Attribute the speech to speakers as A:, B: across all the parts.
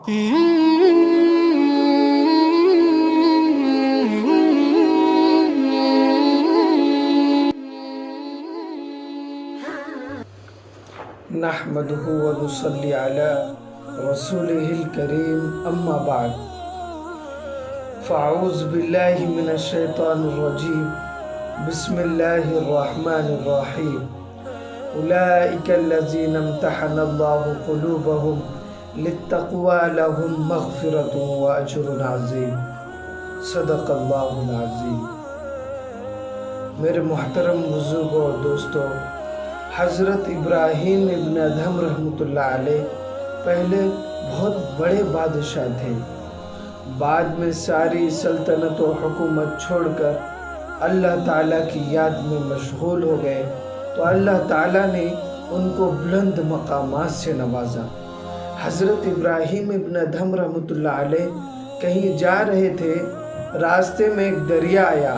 A: نحمده ونصلي على رسوله الكريم أما بعد فأعوذ بالله من الشيطان الرجيم بسم الله الرحمن الرحيم أولئك الذين امتحن الله قلوبهم للتقوى لهم مغفرة وأجر عظيم صدق اللہ العظیم۔ میرے محترم بزرگوں اور دوستوں، حضرت ابراہیم ابن ادھم رحمۃ اللہ علیہ پہلے بہت بڑے بادشاہ تھے۔ بعد میں ساری سلطنت و حکومت چھوڑ کر اللہ تعالیٰ کی یاد میں مشغول ہو گئے تو اللہ تعالیٰ نے ان کو بلند مقامات سے نوازا۔ حضرت ابراہیم ابن ادھم رحمۃ اللہ علیہ کہیں جا رہے تھے، راستے میں ایک دریا آیا۔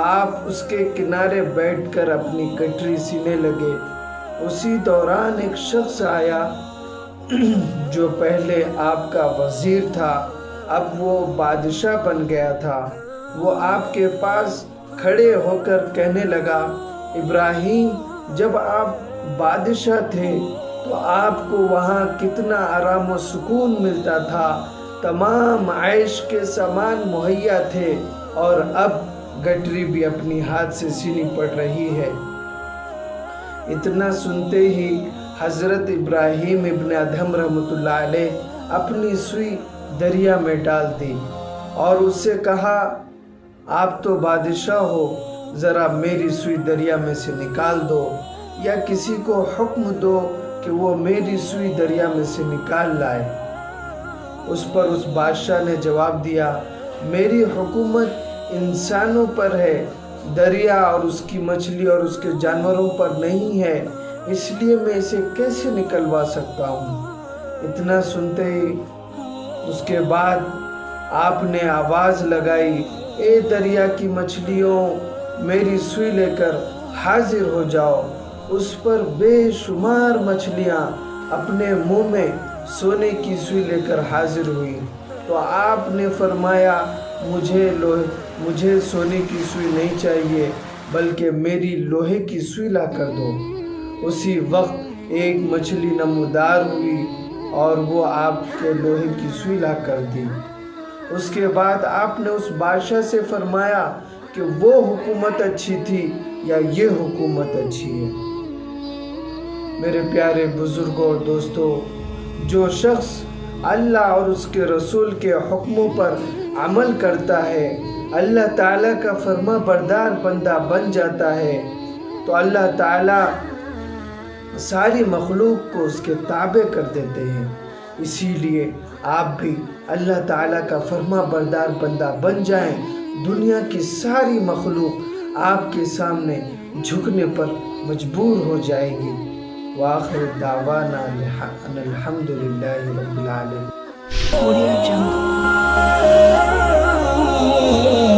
A: آپ اس کے کنارے بیٹھ کر اپنی کٹری سینے لگے۔ اسی دوران ایک شخص آیا جو پہلے آپ کا وزیر تھا، اب وہ بادشاہ بن گیا تھا۔ وہ آپ کے پاس کھڑے ہو کر کہنے لگا، ابراہیم، جب آپ بادشاہ تھے تو آپ کو وہاں کتنا آرام و سکون ملتا تھا، تمام عیش کے سامان مہیا تھے، اور اب گٹری بھی اپنی ہاتھ سے سینی پڑ رہی ہے۔ اتنا سنتے ہی حضرت ابراہیم ابن ادھم رحمۃ اللہ علیہ اپنی سوئی دریا میں ڈال دی اور اس سے کہا، آپ تو بادشاہ ہو، ذرا میری سوئی دریا میں سے نکال دو، یا کسی کو حکم دو کہ وہ میری سوئی دریا میں سے نکال لائے۔ اس پر اس بادشاہ نے جواب دیا، میری حکومت انسانوں پر ہے، دریا اور اس کی مچھلی اور اس کے جانوروں پر نہیں ہے، اس لیے میں اسے کیسے نکلوا سکتا ہوں۔ اتنا سنتے ہی اس کے بعد آپ نے آواز لگائی، اے دریا کی مچھلیوں، میری سوئی لے کر حاضر ہو جاؤ۔ اس پر بے شمار مچھلیاں اپنے منہ میں سونے کی سوئی لے کر حاضر ہوئی تو آپ نے فرمایا، مجھے سونے کی سوئی نہیں چاہیے، بلکہ میری لوہے کی سوئی لا کر دو۔ اسی وقت ایک مچھلی نمودار ہوئی اور وہ آپ کے لوہے کی سوئی لا کر دی۔ اس کے بعد آپ نے اس بادشاہ سے فرمایا کہ وہ حکومت اچھی تھی یا یہ حکومت اچھی ہے۔ میرے پیارے بزرگوں اور دوستوں، جو شخص اللہ اور اس کے رسول کے حکموں پر عمل کرتا ہے، اللہ تعالیٰ کا فرما بردار بندہ بن جاتا ہے، تو اللہ تعالیٰ ساری مخلوق کو اس کے تابع کر دیتے ہیں۔ اسی لیے آپ بھی اللہ تعالیٰ کا فرما بردار بندہ بن جائیں، دنیا کی ساری مخلوق آپ کے سامنے جھکنے پر مجبور ہو جائے گی۔ وآخر دعوانا ان الحمد للہ رب العالمین۔